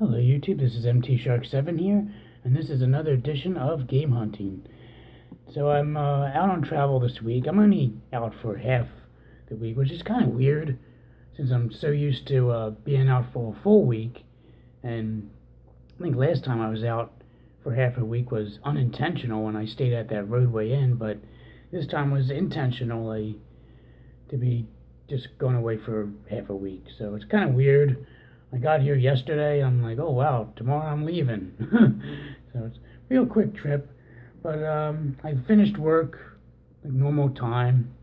Hello YouTube, this is MT Shark 7 here, and this is another edition of Game Hunting. So I'm out on travel this week. I'm only out for half the week, which is kind of weird, since I'm so used to being out for a full week. And I think last time I was out for half a week was unintentional when I stayed at that Roadway Inn, but this time was intentionally to be just going away for half a week. So it's kind of weird. I got here yesterday. I'm like, oh wow, tomorrow I'm leaving. So it's a real quick trip. But I finished work like normal time,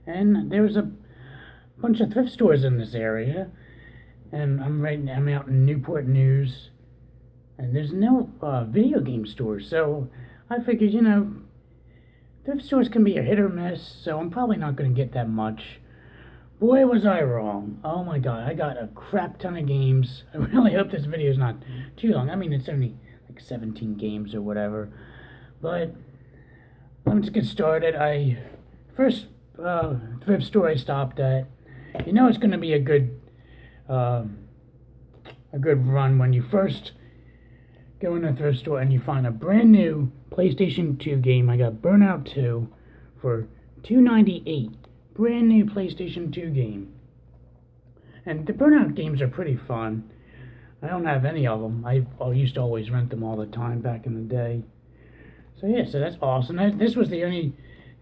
and there was a bunch of thrift stores in this area. And I'm out in Newport News, and there's no video game stores. So I figured, thrift stores can be a hit or miss. So I'm probably not going to get that much. Boy, was I wrong. Oh my god, I got a crap ton of games. I really hope this video is not too long. I mean, it's only like 17 games or whatever. But let's get started. First thrift store I stopped at. You know it's going to be a good run when you first go in a thrift store and you find a brand new PlayStation 2 game. I got Burnout 2 for $2.98. Brand new PlayStation 2 game. And the Burnout games are pretty fun. I don't have any of them. I used to always rent them all the time back in the day. So yeah, so that's awesome. This was the only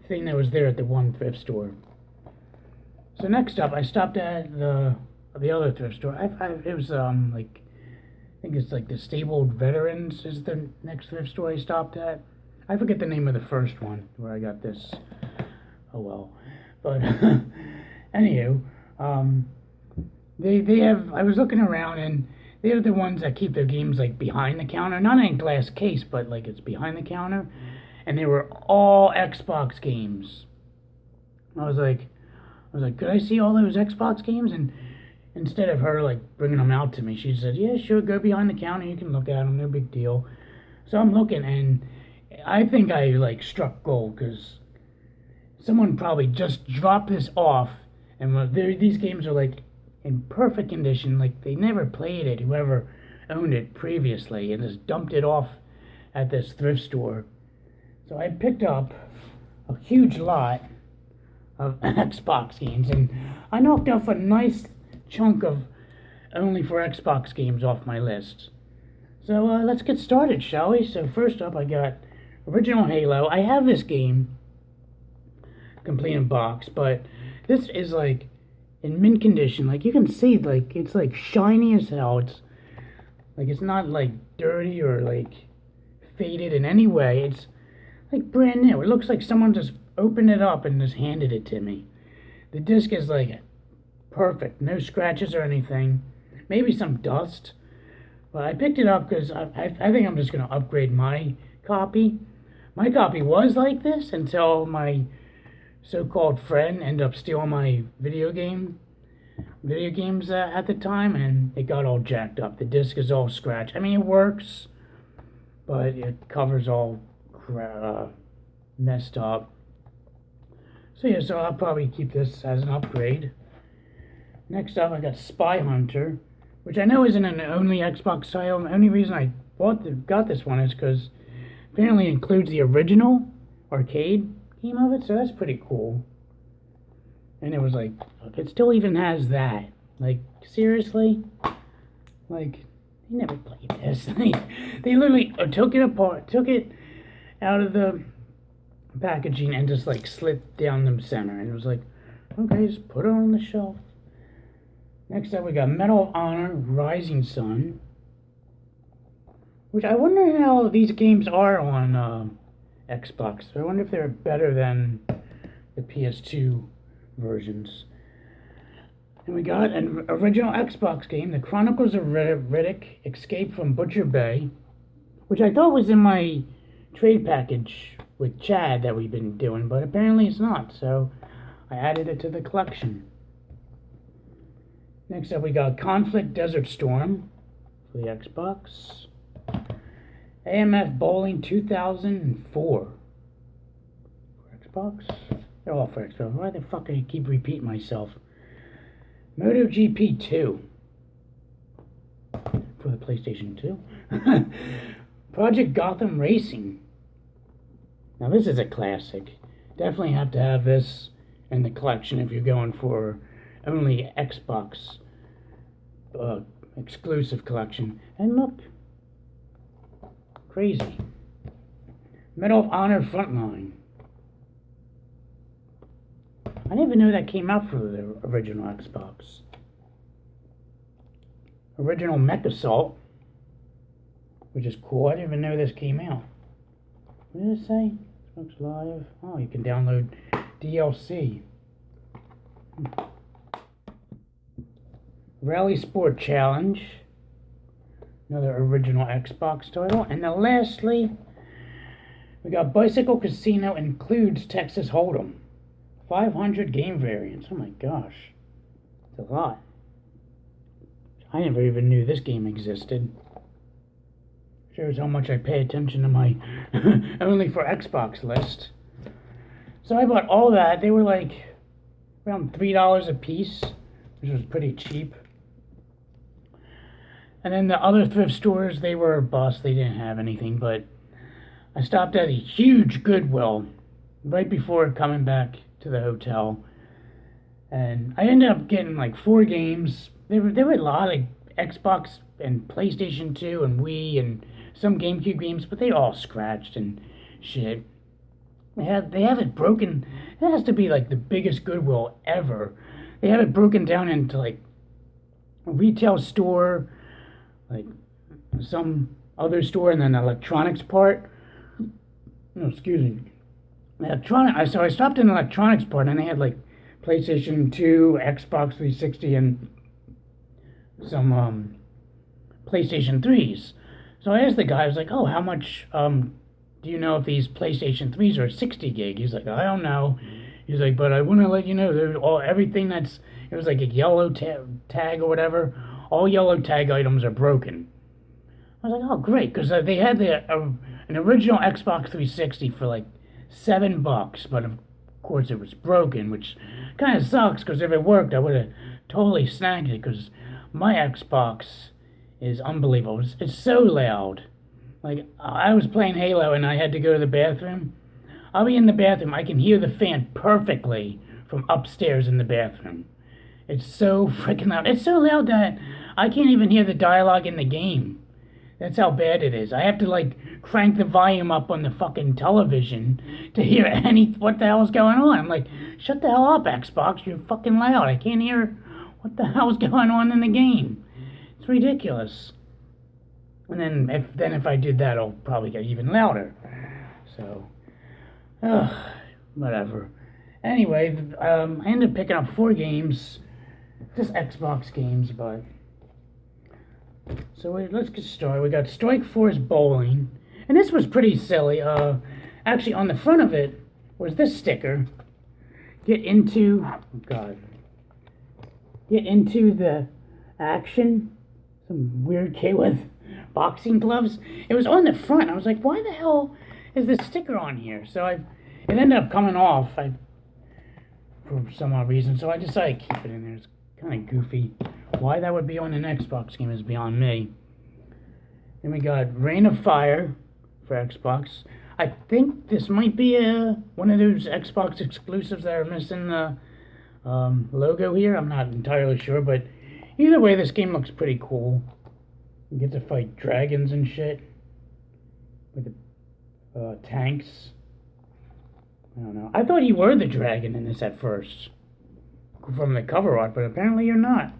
thing that was there at the one thrift store. So next up, I stopped at the other thrift store. It was like, I think it's like the Stabled Veterans is the next thrift store I stopped at. I forget the name of the first one where I got this. Oh well. But anywho, they have. I was looking around, and they're the ones that keep their games like behind the counter, not in a glass case, but like it's behind the counter, and they were all Xbox games. I was like, could I see all those Xbox games? And instead of her like bringing them out to me, she said, yeah, sure, go behind the counter, you can look at them, no big deal. So I'm looking, and I think I like struck gold because someone probably just dropped this off, and these games are like in perfect condition, like they never played it, whoever owned it previously, and just dumped it off at this thrift store. So I picked up a huge lot of Xbox games, and I knocked off a nice chunk of only for Xbox games off my list. So let's get started, shall we? So first up, I got original Halo. I have this game complete in box, but this is like in mint condition. Like you can see, like it's like shiny as hell. It's like it's not like dirty or like faded in any way. It's like brand new. It looks like someone just opened it up and just handed it to me. The disc is like perfect, no scratches or anything. Maybe some dust, but I picked it up because I think I'm just gonna upgrade my copy. My copy was like this until my so-called friend ended up stealing my video games at the time, and it got all jacked up. The disc is all scratched. I mean, it works, but it covers all messed up. So yeah, so I'll probably keep this as an upgrade. Next up, I got Spy Hunter, which I know isn't an only Xbox title. The only reason I got this one is because apparently it includes the original arcade game of it, so that's pretty cool. And it was like, it still even has that. Like, seriously? Like, they never played this. They literally took it apart, took it out of the packaging and just like slit down the center. And it was like, okay, just put it on the shelf. Next up, we got Medal of Honor Rising Sun, which I wonder how these games are on Xbox. I wonder if they're better than the PS2 versions. And we got an original Xbox game, The Chronicles of Riddick: Escape from Butcher Bay, which I thought was in my trade package with Chad that we've been doing, but apparently it's not, so I added it to the collection. Next up, we got Conflict Desert Storm for the Xbox. AMF Bowling 2004 for Xbox. They're all for Xbox. Why the fuck do I keep repeating myself? MotoGP 2 for the PlayStation 2. Project Gotham Racing. Now this is a classic. Definitely have to have this in the collection if you're going for only Xbox exclusive collection. And look, crazy. Medal of Honor Frontline. I didn't even know that came out for the original Xbox. Original Mech Assault, which is cool. I didn't even know this came out. What did it say? Xbox Live. Oh, you can download DLC. Rally Sport Challenge. Another original Xbox title. And then lastly, we got Bicycle Casino includes Texas Hold'em. 500 game variants. Oh my gosh. It's a lot. I never even knew this game existed. Shows how much I pay attention to my only for Xbox list. So I bought all that. They were like around $3 a piece, which was pretty cheap. And then the other thrift stores, they were bust. They didn't have anything, but I stopped at a huge Goodwill right before coming back to the hotel. And I ended up getting like 4 games. There were a lot of Xbox and PlayStation 2 and Wii and some GameCube games, but they all scratched and shit. They have it broken. It has to be like the biggest Goodwill ever. They have it broken down into like a retail store, like some other store, and then the electronics part. No, excuse me. So I stopped in the electronics part, and they had like PlayStation 2, Xbox 360, and some PlayStation 3s. So I asked the guy, I was like, oh, how much do you know if these PlayStation 3s are 60 gig? He's like, I don't know. He's like, but I want to let you know, everything it was like a yellow tag or whatever, all yellow tag items are broken. I was like, oh, great, because they had an original Xbox 360 for like $7, but of course it was broken, which kind of sucks, because if it worked, I would have totally snagged it, because my Xbox is unbelievable. It's so loud. Like, I was playing Halo and I had to go to the bathroom. I'll be in the bathroom. I can hear the fan perfectly from upstairs in the bathroom. It's so freaking loud. It's so loud that I can't even hear the dialogue in the game. That's how bad it is. I have to, like, crank the volume up on the fucking television to hear what the hell's going on. I'm like, shut the hell up, Xbox. You're fucking loud. I can't hear what the hell's going on in the game. It's ridiculous. And then if I did that, I'll probably get even louder. So, whatever. Anyway, I ended up picking up 4 games, just Xbox games, but. So let's get started. We got Strike Force Bowling, and this was pretty silly. Actually, on the front of it was this sticker. Get into the action. Some weird kid with boxing gloves. It was on the front. I was like, why the hell is this sticker on here? So it ended up coming off for some odd reason. So I decided to keep it in there. It's kind of goofy. Why that would be on an Xbox game is beyond me. Then we got Reign of Fire for Xbox. I think this might be one of those Xbox exclusives that are missing the logo here. I'm not entirely sure, but either way, this game looks pretty cool. You get to fight dragons and shit with the tanks. I don't know. I thought you were the dragon in this at first from the cover art, but apparently you're not.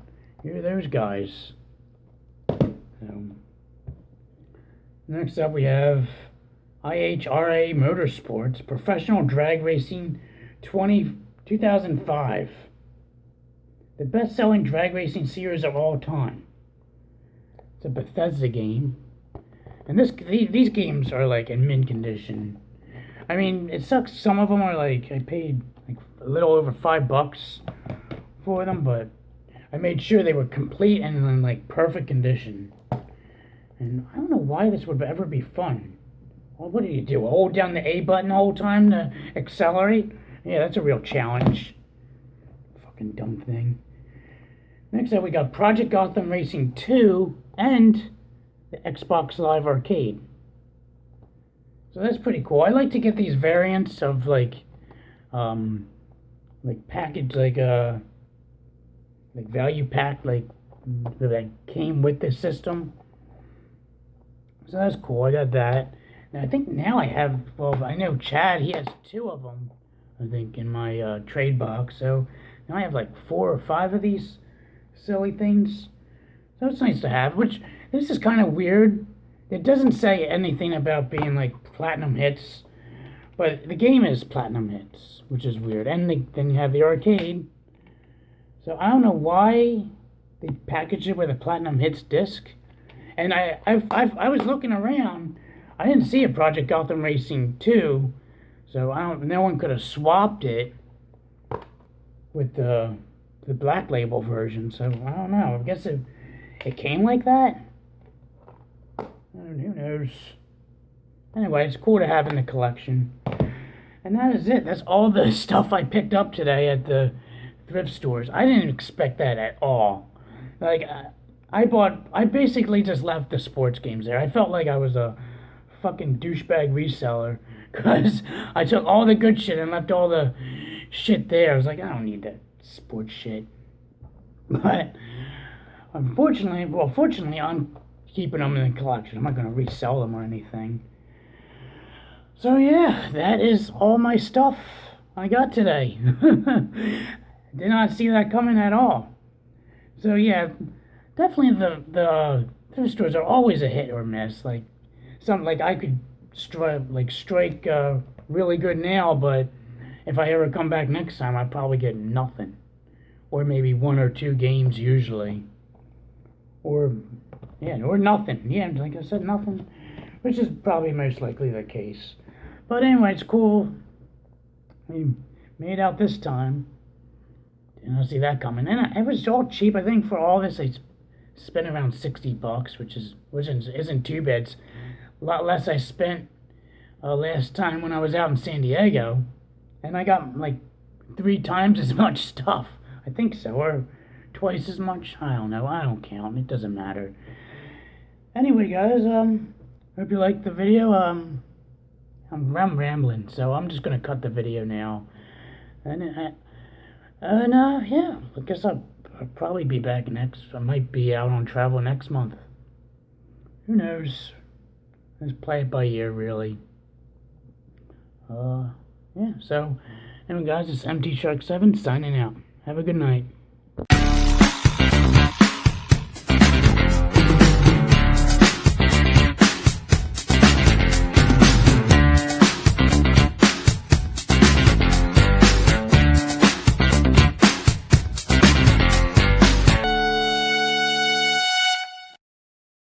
You're those guys. Next up, we have IHRA Motorsports Professional Drag Racing 2005. The best-selling drag racing series of all time. It's a Bethesda game. And these games are like in mint condition. I mean, it sucks. Some of them are like, I paid like a little over $5 for them, but I made sure they were complete and in like perfect condition. And I don't know why this would ever be fun. Well, what do you do? Hold down the A button the whole time to accelerate? Yeah, that's a real challenge. Fucking dumb thing. Next up, we got Project Gotham Racing 2 and the Xbox Live Arcade. So that's pretty cool. I like to get these variants of like package, like value pack, like that came with the system. So that's cool. I got that. And I think now I have, well, I know Chad, he has 2 of them, I think, in my trade box. So now I have like 4 or 5 of these silly things. So it's nice to have, which this is kind of weird. It doesn't say anything about being like platinum hits, but the game is platinum hits, which is weird. And then you have the arcade. So I don't know why they package it with a platinum hits disc. And I was looking around. I didn't see a Project Gotham Racing 2, so no one could have swapped it with the Black Label version. So I don't know. I guess it came like that. Who knows? Anyway, it's cool to have in the collection. And that is it. That's all the stuff I picked up today at the thrift stores. I didn't expect that at all. Like, I basically just left the sports games there. I felt like I was a fucking douchebag reseller because I took all the good shit and left all the shit there. I was like, I don't need that sports shit. But fortunately, I'm keeping them in the collection. I'm not going to resell them or anything. So yeah, that is all my stuff I got today. Did not see that coming at all. So yeah, definitely the thrift stores are always a hit or miss. Like something like I could strike really good now, but if I ever come back next time, I'd probably get nothing, or maybe 1 or 2 games usually, or nothing. Yeah, like I said, nothing, which is probably most likely the case. But anyway, it's cool. We made out this time. Didn't see that coming. And it was all cheap. I think for all this, I spent around $60, which isn't too bad. It's a lot less I spent last time when I was out in San Diego, and I got like 3 times as much stuff. I think so, or twice as much. I don't know. I don't count. It doesn't matter. Anyway, guys, hope you liked the video. I'm rambling, so I'm just gonna cut the video now. And yeah, I guess I'll probably be back next. I might be out on travel next month. Who knows? Let's play it by ear, really. Yeah, so anyway, guys, it's MT Shark 7 signing out. Have a good night.